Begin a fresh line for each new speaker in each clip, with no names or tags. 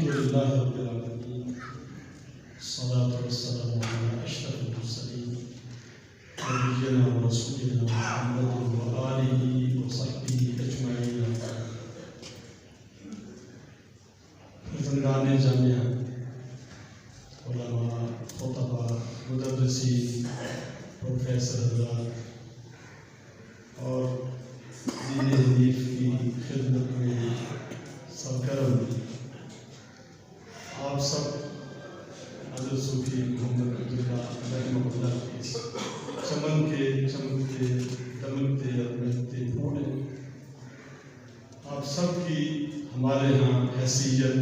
لله رب العالمين الصلاة والسلام على أشرف المرسلين نبينا ورسولنا محمد وآله وصحبه أجمعين. فرزندان جامعہ، علماء، خطباء، مدرسین، پروفیسر حضرات اور دین حنیف کی خدمت میں سرگرم آپ سب حضرت صوفی محمد عبداللہ رحمہ اللہ کی چمن کے چمکتے دمکتے اور مہکتے پھول ہیں. آپ سب کی ہمارے ہاں حیثیت،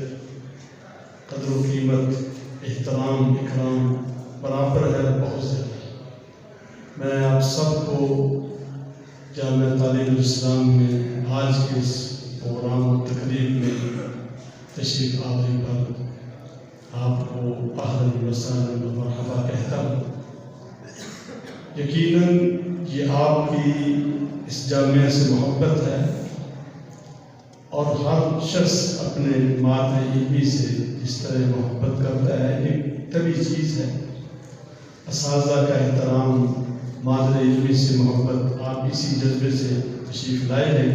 قدر و قیمت، احترام، اکرام برابر ہے، بہت زیادہ. میں آپ سب کو جامعہ تعلیم الاسلام میں آج کے اس پروگرام و تقریب میں تشریف آوری پر آپ کو اہلاً و سہلاً و مرحبا کہتا ہوں. یقیناً یہ آپ کی اس جامعہ سے محبت ہے اور ہر شخص اپنے مادر علمی سے جس طرح محبت کرتا ہے ایک طبی چیز ہے. اساتذہ کا احترام، مادر علمی سے محبت، آپ اسی جذبے سے تشریف لائے ہیں.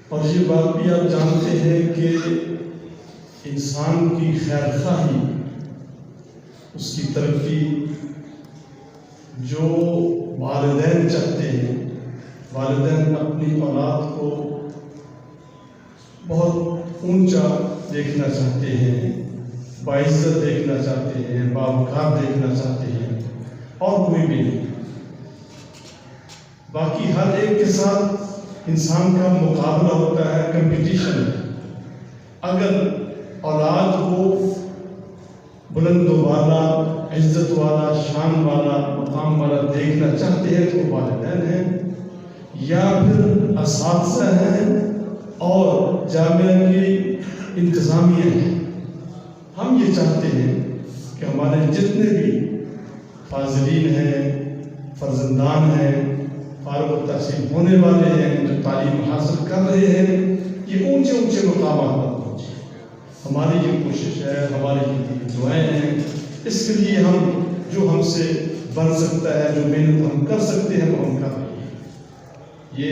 اور یہ بات بھی آپ جانتے ہیں کہ انسان کی خیر خواہی، اس کی ترقی، جو والدین چاہتے ہیں، والدین اپنی اولاد کو بہت اونچا دیکھنا چاہتے ہیں، باعزت دیکھنا چاہتے ہیں، باوقار دیکھنا چاہتے ہیں، اور کوئی بھی نہیں. باقی ہر ایک کے ساتھ انسان کا مقابلہ ہوتا ہے، کمپٹیشن ہے. اگر اولاد کو بلند و بالا، عزت والا، شان والا، مقام والا دیکھنا چاہتے ہیں تو والدین ہیں یا پھر اساتذہ ہیں اور جامعہ کی انتظامیہ ہیں. ہم یہ چاہتے ہیں کہ ہمارے جتنے بھی فاضلین ہیں، فرزندان ہیں، فارغ التحصیل ہونے والے ہیں، جو تعلیم حاصل کر رہے ہیں، یہ اونچے اونچے مقامات پر پہنچے. ہماری یہ کوشش ہے، ہماری یہ دعائیں ہیں. اس کے لیے ہم جو ہم سے بن سکتا ہے، جو محنت ہم کر سکتے ہیں وہ ہم کر رہے ہیں. یہ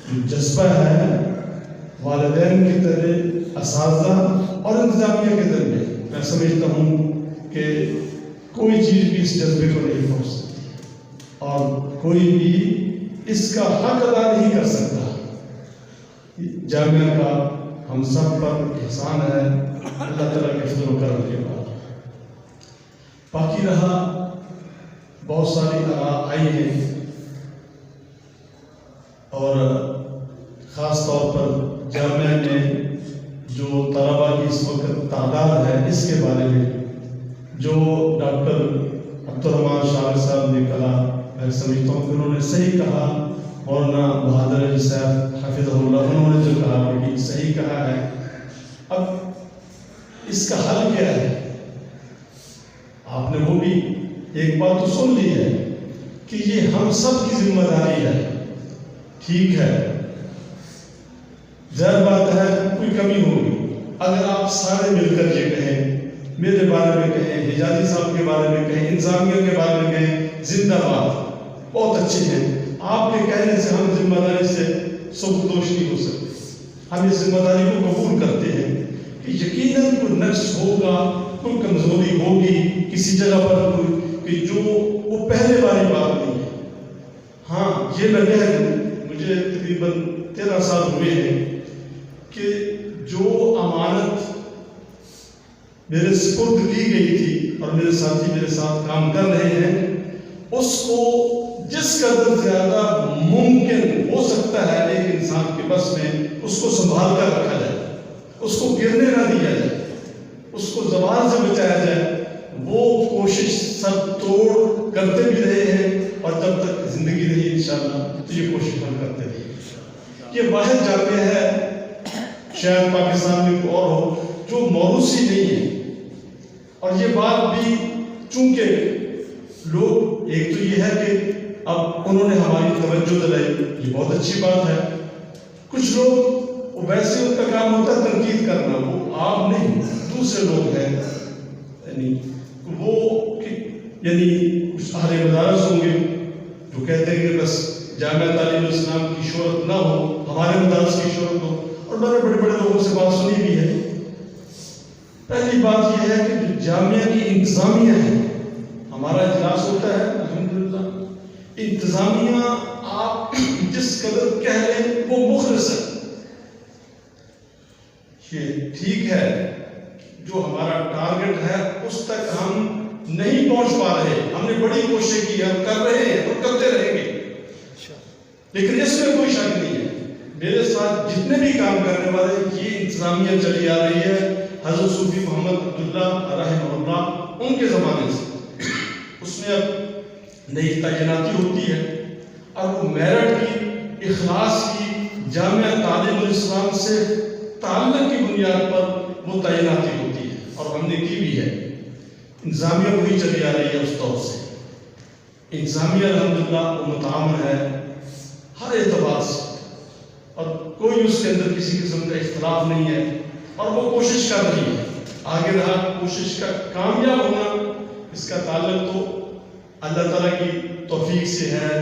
جو جذبہ ہے والدین کی طرح اساتذہ اور انتظامیہ کے درمیان، میں سمجھتا ہوں کہ کوئی چیز بھی اس جذبے کو نہیں پہنچ سکتی اور کوئی بھی اس کا حق ادا نہیں کر سکتا. جامعہ کا ہم سب پر احسان ہے، اللہ تعالیٰ کے فضل و کرم کے بعد. باقی رہا بہت ساری آراء آئی ہیں اور خاص طور پر جامعہ میں جو طلباء کی اس وقت تعداد ہے اس کے بارے میں جو ڈاکٹر عبدالرحمٰن شاہ صاحب نے کہا، میں سمجھتا ہوں کہ انہوں نے صحیح کہا. مولانا بہادر علی صاحب حفظہ اللہ، انہوں نے جو کہا وہ بھی صحیح کہا ہے. اب اس کا حل کیا ہے؟ آپ نے وہ بھی ایک بات تو سن لی ہے کہ یہ ہم سب کی ذمہ داری ہے. ٹھیک ہے، ظاہر بات ہے کوئی کمی ہوگی. اگر آپ سارے مل کر یہ کہیں، میرے بارے میں کہیں، حجازی صاحب کے بارے میں کہیں، انتظامیہ کے بارے میں کہیں، زندہ باد، بہت اچھے ہیں. آپ کے کہنے سے ہم ذمہ داری سے سبکدوش نہیں ہو سکتے. ہم اس ذمہ داری کو قبول کرتے ہیں کہ یقیناً کوئی نقص ہوگا، کوئی کمزوری ہوگی کسی جگہ پر، کوئی کہ جو وہ پہلے والی بات نہیں ہے. ہاں یہ میں کہہ دوں، مجھے تقریباً 13 سال ہوئے ہیں کہ جو امانت میرے سپرد کی گئی تھی اور میرے ساتھی میرے ساتھ کام کر رہے ہیں، اس کو جس قدر زیادہ ممکن ہو سکتا ہے ایک انسان کے بس میں اس کو سنبھال کر رکھا جائے، اس کو گرنے نہ دیا جائے، اس کو زوال سے بچایا جائے. وہ کوشش سب توڑ کرتے بھی رہے ہیں اور جب تک زندگی رہی انشاءاللہ تو یہ کوشش ہم کرتے رہے. یہ واحد جامعہ ہے، شاید پاکستان میں کوئی اور ہو جو موروثی نہیں ہے. اور یہ بات بھی چونکہ لوگ، ایک تو یہ ہے کہ اب انہوں نے ہماری توجہ دلائی، یہ بہت اچھی بات ہے. کچھ لوگ وہ ویسے ان کا کام ہوتا ہے تنقید کرنا، وہ آپ نہیں، دوسرے لوگ ہیں، یعنی وہ یعنی کچھ اہل مدارس ہوں گے جو کہتے ہیں کہ بس جامعہ تعلیم الاسلام کی شہرت نہ ہو، ہمارے مدارس کی شہرت ہو. اور میں نے بڑے بڑے لوگوں سے بات سنی بھی ہے. پہلی بات یہ ہے کہ جو جامعہ کی انتظامیہ ہے، ہمارا اجلاس ہوتا ہے الحمدللہ، انتظامیہ آپ جس قدر کہہ لیں وہ مخلص ہے. یہ ٹھیک ہے، جو ہمارا ٹارگٹ ہے اس تک ہم نہیں پہنچ پا رہے، ہم نے بڑی کوشش کی، ہم کر رہے ہیں اور کرتے رہیں گے، لیکن اس میں کوئی شک نہیں ہے. میرے ساتھ جتنے بھی کام کرنے والے یہ انتظامیہ چلی آ رہی ہے حضرت صوفی محمد عبداللہ رحمہ اللہ ان کے زمانے سے. اس میں اب نئی تعیناتی ہوتی ہے اور وہ میرٹ کی، اخلاص کی، جامعہ تعلیم الاسلام سے تعلق کی بنیاد پر وہ تعیناتی ہوتی ہے اور ہم نے کی بھی ہے. انتظامیہ وہی چلی آ رہی ہے اس دور سے. انتظامیہ الحمدللہ وہ متعاون ہے ہر اعتبار سے اور کوئی اس کے اندر کسی قسم کا اختلاف نہیں ہے اور وہ کوشش کر رہی ہے. آگے رہا کوشش کا کامیاب ہونا، اس کا تعلق تو اللہ تعالیٰ کی توفیق سے ہے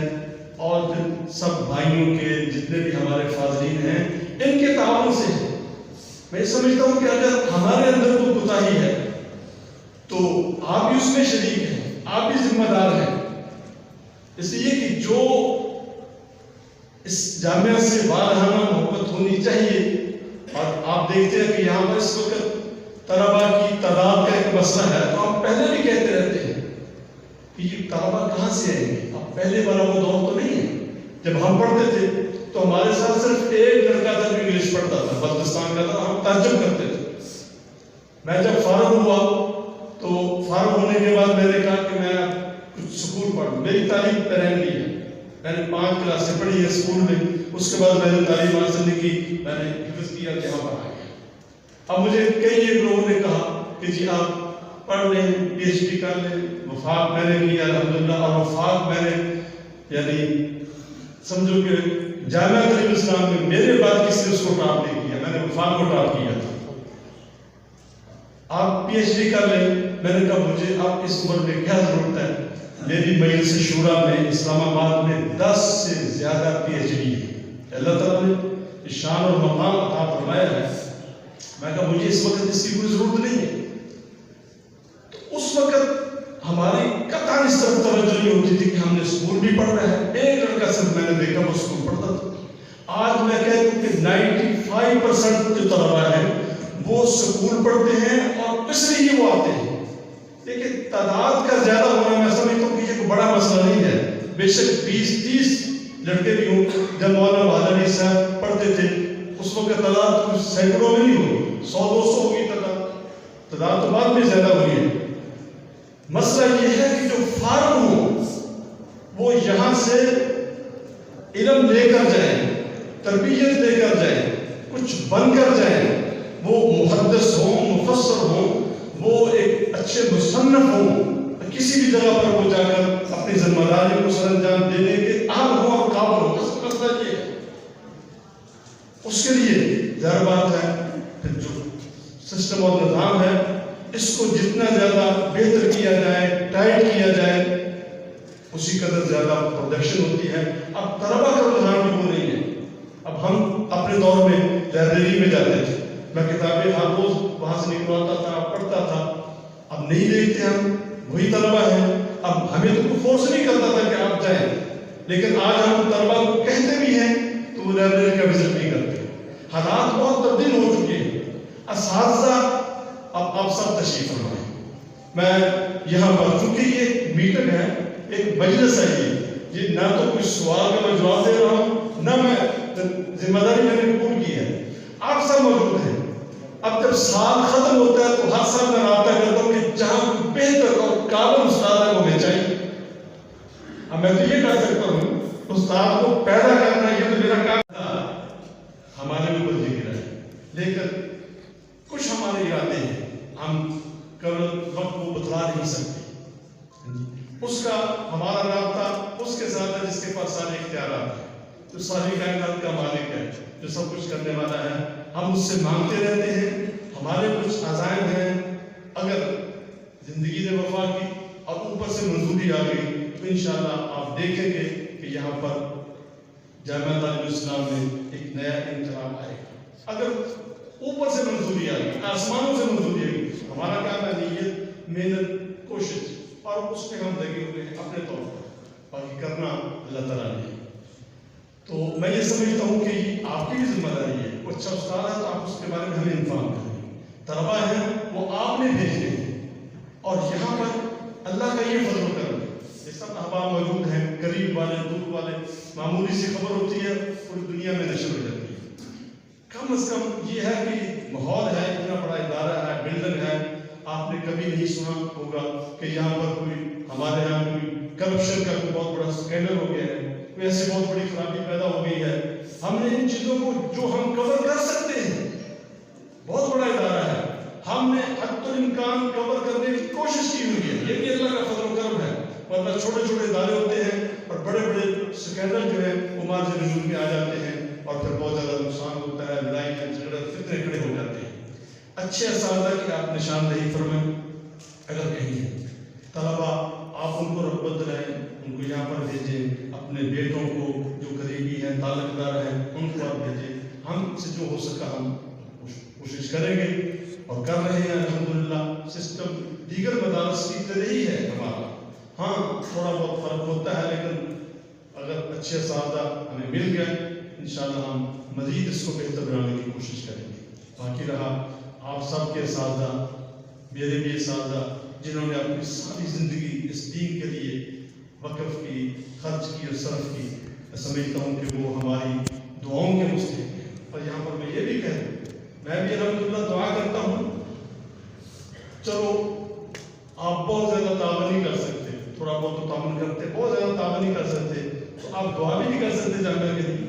اور پھر سب بھائیوں کے جتنے بھی ہمارے فاضلین ہیں ان کے تعاون سے ہے. میں سمجھتا ہوں کہ اگر ہمارے اندر کوئی کوتاہی ہے تو آپ بھی اس میں شریک ہیں، آپ بھی ذمہ دار ہیں. اس لیے کہ جو اس جامعہ سے وارہانہ محبت ہونی چاہیے، اور آپ دیکھتے ہیں کہ یہاں پر اس وقت طلباء کی تعداد کا ایک مسئلہ ہے، تو ہم پہلے بھی کہتے رہتے ہیں کہ یہ طلباء کہاں سے آئیں گے. اب پہلے والا وہ دور تو نہیں ہے. جب ہم پڑھتے تھے تو ہمارے ساتھ صرف ایک لڑکا تھا جو انگلش پڑھتا تھا، بلوچستان کا تھا، ہم تعجب کرتے تھے. میں جب فارغ ہوا تو فارغ ہونے کے بعد میں نے کہا کہ میں کچھ سکول پڑھوں. میری تعلیم پرائمری ہے، میں نے 5 کلاسیں پڑھی ہے اسکول میں. اس کے بعد میں نے تعلیم حاصل نہیں کی، میں نے حفظ کیا کہ یہاں پر آ گیا. اب مجھے کئی ایک لوگوں نے کہا کہ جی آپ پڑھ لیں، پی ایچ ڈی کر لیں. وفاق میں نے کیا الحمدللہ، اور وفاق میں نے یعنی سمجھو کہ جامعہ تعلیم اسلام میں میرے بعد کسی نے اس کو ٹاپ نہیں کیا، میں نے وفاق کو ٹاپ کیا تھا. آپ پی ایچ ڈی کر لیں. میں نے کہا مجھے آپ اس عمر میں کیا ضرورت ہے. میری مجلس شورا میں اسلام آباد میں 10 سے زیادہ پی ایچ ڈی ہے. اللہ تعالیٰ نے شان اور مقام عطا فرمایا ہے. میں کہا مجھے اس وقت اس کی کوئی ضرورت نہیں ہے. تو اس وقت ہماری قطعاً اس طرف توجہ نہیں ہوتی تھی کہ ہم نے اسکول بھی پڑھنا ہے. ایک لڑکا صرف میں نے دیکھا وہ اسکول پڑھتا تھا. آج میں کہتا ہوں کہ 95% جو طلباء ہیں وہ اسکول پڑھتے ہیں اور اس لیے وہ آتے ہیں. لیکن تعداد کا زیادہ ہونا میں سمجھتا ہوں کہ یہ کوئی بڑا مسئلہ نہیں ہے. بے شک 20-30 لڑکے بھی ہوں. جب مولانا بہادر علی صاحب پڑھتے تھے اس وقت تعداد کچھ سینکڑوں میں نہیں ہوگی، 100-200 ہوگی تعداد تو بعد میں زیادہ ہوئی ہے. مسئلہ یہ ہے کہ جو فارغ ہوں وہ یہاں سے علم لے کر جائیں، تربیت لے کر جائیں، کچھ بن کر جائیں. وہ محدث ہوں، مفسر ہوں، وہ ایک اچھے مصنف ہوں، کسی بھی جگہ پر وہ جا کر اپنی ذمہ داری کو سر انجام دینے کے اہل ہوں اور قابل ہوں. اس کا مسئلہ یہ ہے. اس کے لیے ظاہر بات ہے جو سسٹم اور نظام ہے اس کو جتنا زیادہ بہتر کیا جائے، ٹائٹ کیا جائے، اسی قدر زیادہ پروڈکشن ہوتی ہے. اب طلباء کا رجحان بھی وہ نہیں ہے. اب ہم اپنے دور میں لائبریری میں جاتے تھے، میں کتابیں ہر روز وہاں سے نکلواتا تھا، پڑھتا تھا. اب نہیں دیکھتے ہم وہی طلباء ہیں. اب ہمیں تو کوئی فورس نہیں کرتا تھا کہ آپ جائیں، لیکن آج ہم طلباء کو کہتے بھی ہیں تو وہ لائبریری کا وزٹ نہیں کرتے. حالات بہت تبدیل ہو چکے ہیں. اساتذہ اب آپ سب تشریف فرمائیں. میں یہاں پر چونکہ یہ میٹنگ ہے، ایک مجلس ہے، یہ نہ تو کوئی سوال کا میں جواب دے رہا ہوں، نہ میں ذمہ داری میں نے قبول کی ہے. آپ سب موجود ہیں. اب جب سال ختم ہوتا ہے تو ہر سال میں رابطہ کرتا ہوں کہ جہاں بہتر اور قابل استاد ہے وہ ہمیں چاہیے. اب میں تو یہ کر سکتا ہوں استاد کو پیدا کرنا، یہ تو میرا کام تھا، ہمارے اوپر ذکر ہے. لیکن کچھ ہمارے ارادے ہیں، ہم قبل وقت کو بتلا نہیں سکتے. اس کا ہمارا رابطہ اس کے ساتھ ہے جس کے پاس سارے اختیارات ہیں. جو ساری کائنات کا مالک ہے، جو سب کچھ کرنے والا ہے. ہم اس سے مانگتے رہتے ہیں. ہمارے کچھ عزائم ہیں، اگر زندگی نے وفا کی اور اوپر سے منظوری آ گئی تو انشاءاللہ آپ دیکھیں گے کہ یہاں پر جامعہ تعلیم الاسلام میں ایک نیا انقلاب آئے گا. اگر اوپر سے منظوری آ گئی، آسمانوں سے منظوری آ گئی، ہمارا کام ہے نیت، محنت، کوشش، اور اس پہ ہم لگے ہوئے ہیں اپنے طور پر، باقی کرنا اللہ تعالیٰ نے. تو میں یہ سمجھتا ہوں کہ آپ کی بھی ذمہ داری ہے. وہ اچھا استاد ہے تو آپ اس کے بارے میں ہمیں انفارم کریں. طلبا ہیں وہ آپ نے بھیجے ہیں، اور یہاں پر اللہ کا یہ فضل و کرم ہے. یہ سب احباب موجود ہیں، قریب والے، دور والے. معمولی سی خبر ہوتی ہے پوری دنیا میں نشر ہو جاتی ہے. کم از کم یہ ہے کہ ماحول ہے، اتنا بڑا ادارہ ہے، بلڈنگ ہے. آپ نے کبھی نہیں سنا ہوگا کہ یہاں پر کوئی ہمارے یہاں کوئی کرپشن کا کوئی بہت بڑا اسکینڈل ہو گیا ہے، کوئی ایسی بہت بڑی خرابی پیدا ہو گئی ہے. ہم نے ان چیزوں کو جو ہم کور کر سکتے ہیں، بہت بڑا ادارہ ہے، ہم نے حد الامکان کور کرنے کی کوشش کی ہوئی ہے. یہ بھی اللہ کا فضل و کرم ہے. ورنہ چھوٹے چھوٹے ادارے ہوتے ہیں اور بڑے بڑے اسکینڈل جو ہے وہ مارج نزول میں آ جاتے ہیں اور پھر بہت زیادہ نقصان ہوتا ہے، لڑائیاں جھگڑے فتنے کھڑے ہو جاتے ہیں. اچھے اساتذہ کی آپ نشاندہی فرمائیں. اگر کہیں ہے طلبا، آپ ان کو رغبت دلائیں، ان کو یہاں پر بھیجیں. اپنے بیٹوں کو جو قریبی ہیں، تعلق دار ہیں، ان کو آپ بھیجیں. ہم سے جو ہو سکا ہم کوشش کریں گے اور کر رہے ہیں. الحمدللہ سسٹم دیگر مدارس کی طرح ہی ہے ہمارا. ہاں تھوڑا بہت فرق ہوتا ہے، لیکن اگر اچھے اساتذہ ہمیں مل گئے انشاءاللہ ہم مزید اس کو بہتر بنانے کی کوشش کریں گے. باقی رہا آپ سب کے اساتذہ، میرے بھی اساتذہ جنہوں نے اپنی ساری زندگی اس دین کے لیے وقف کی، خرچ کی اور صرف کی، میں سمجھتا ہوں کہ وہ ہماری دعاؤں کے مستحق ہیں. اور یہاں پر میں یہ بھی کہہ دوں، میں بھی الحمدللہ دعا کرتا ہوں. چلو آپ بہت زیادہ تعاون نہیں کر سکتے، تھوڑا بہت تو تعاون کرتے، بہت زیادہ تعاون نہیں کر سکتے، تو آپ دعا بھی نہیں کر سکتے جامعہ کے لیے.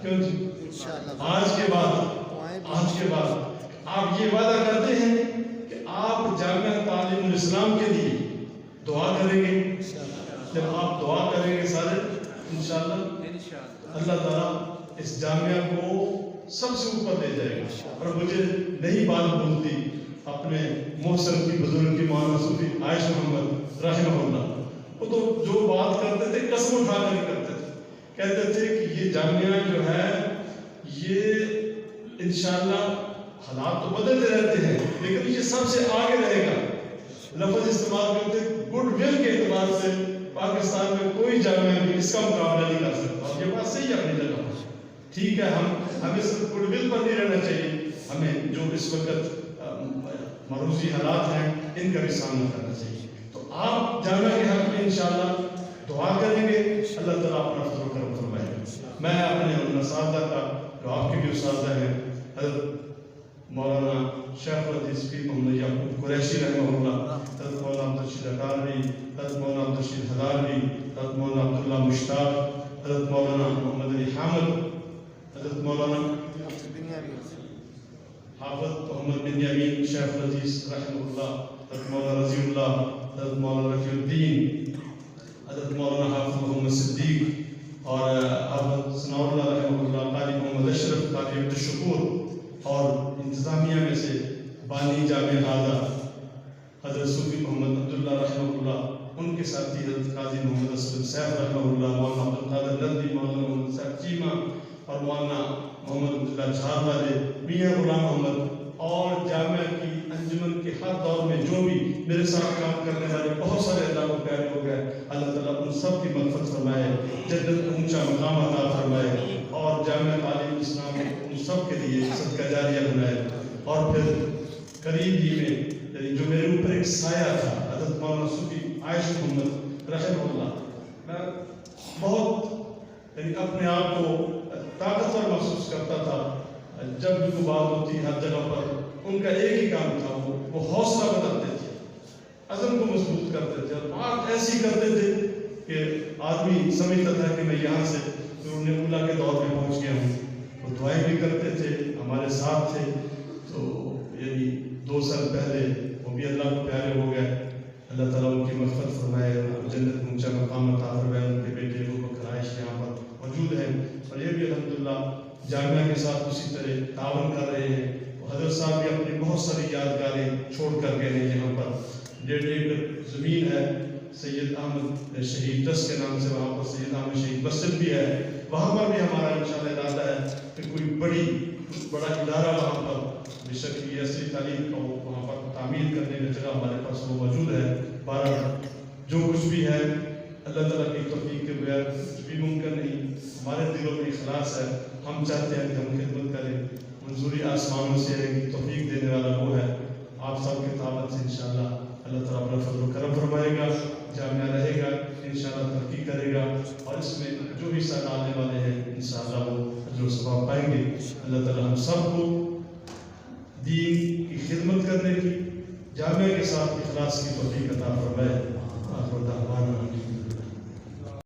کیوں جی؟ آج کے بعد آپ یہ وعدہ کرتے ہیں کہ آپ جامعہ تعلیم الاسلام کے لیے دعا کریں گے. جب آپ دعا کریں گے سارے انشاءاللہ اللہ تعالیٰ اس جامعہ کو سب سے اوپر لے جائے گا. اور مجھے نہیں بات بولتی اپنے محسن کی بزرگ کی مولانا صوفی عائش محمد رحمہ اللہ، وہ تو جو بات کرتے تھے قسم اٹھا کر ہی کرتے تھے. کہتے تھے کہ یہ جامعہ جو ہے یہ انشاءاللہ حالات تو بدلتے رہتے ہیں لیکن یہ سب سے آگے رہے گا. لفظ استعمال کرتے گڈ ول کے اعتبار سے پاکستان میں کوئی جامعہ بھی اس کا مقابلہ نہیں کر سکتا. اور یہ بات صحیح ہے اپنی جگہ. ٹھیک ہے، ہمیں صرف گڈ ول پر نہیں رہنا چاہیے، ہمیں جو اس وقت مروزی حالات ہیں ان کا بھی سامنا کرنا چاہیے. تو آپ جامعہ کے حق میں انشاءاللہ دعا کریں گے، اللہ تعالیٰ اپنا فضل و کرم فرمائے. میں اپنے ان اساتذہ کا جو آپ کے بھی اساتذہ ہیں، حضرت مولانا شیخ الحدیث پیر محمد یعقوب قریشی رحمہ اللہ، حضرت مولانا عبدالرشید اکاروی، حضرت مولانا عبدالرشید ہداروی، حضرت مولانا عبداللہ مشتاق، حضرت مولانا محمد علی حامد، حضرت مولانا حافظ محمد بن یامین شیخ الحدیث رحمہ اللہ، حضرت مولانا رضی اللہ، حضرت مولانا رفیع الدین، حضرت مولانا حافظ محمد صدیق، اور حضرت ثناء اللہ رحمہ اللہ، قاری محمد اشرف، قاری عبد الشکور، اور انتظامیہ میں سے بانی جامع ہادہ حضرت صوفی محمد عبداللہ رحمہ اللہ، ان کے ساتھی حضرت قاضی محمد اسلم سیف رحمہ اللہ، مولانا عبدالقادر لندی، مولانا محمد صاحب چیمہ، اور مولانا محمد عبداللہ جھار والے، میاں غلام محمد، اور جامعہ کی انجمن کے ہر دور میں جو بھی میرے ساتھ کام کرنے والے بہت سارے اللہ کو پیارے ہو گئے. اللہ تعالیٰ ان سب کی مغفرت فرمائے، جنت میں اونچا مقام عطا فرمائے، اور جامعہ تعلیم اسلام ان سب کے لیے صدقہ جاریہ بنائے. اور پھر قریب ہی میں جو میرے اوپر ایک سایہ تھا، حضرت مولانا صوفی عائش محمد رحمہ اللہ، میں بہت اپنے آپ کو طاقتور محسوس کرتا تھا. جب بھی کوئی بات ہوتی ہر جگہ پر ان کا ایک ہی کام تھا، وہ حوصلہ بتاتے تھے، عزم کو مضبوط کرتے تھے، اور بات ایسی کرتے تھے کہ آدمی سمجھتا تھا کہ میں یہاں سے نور اولیٰ کے دور میں پہنچ گیا ہوں. وہ دعائیں بھی کرتے تھے، ہمارے ساتھ تھے. تو یعنی 2 سال پہلے وہ بھی اللہ کو پیارے ہو گئے. اللہ تعالیٰ ان کی مغفرت فرمائے، جنت اونچا مقام عطا فرمائے. ان کے بیٹے کو بخرائش یہاں پر موجود ہیں، اور یہ بھی الحمدللہ جامعہ کے ساتھ اسی طرح تعاون کر رہے ہیں۔ حضرت صاحب بھی اپنی بہت ساری یادگاریں چھوڑ کر گئے ہیں یہاں پر۔ 1.5 ایکڑ زمین ہے سید احمد شہید ٹرسٹ کے نام سے، وہاں پر سید احمد شہید مسجد بھی ہے، وہاں پر بھی ہمارا انشاءاللہ ارادہ ہے کہ کوئی بڑا ادارہ وہاں پر، بے شک یہ عصری تعلیم کو وہاں پر تعمیر کرنے کی جگہ ہمارے پاس وہ موجود ہے۔ بہرحال جو کچھ بھی ہے اللہ تعالیٰ کی توفیق کے بغیر کچھ بھی ممکن نہیں، ہمارے دلوں میں اخلاص ہے، ہم چاہتے ہیں کہ ہم خدمت کریں، منظوری آسمانوں سے ہے کہ توفیق دینے والا وہ ہے۔ آپ سب کے تعاون سے انشاءاللہ اللہ تعالیٰ اپنا فضل و کرم فرمائے گا، جامعہ رہے گا، انشاءاللہ ترقی کرے گا، اور اس میں جو بھی سال آنے والے ہیں انشاءاللہ وہ اجر و ثواب پائیں گے۔ اللہ تعالیٰ ہم سب کو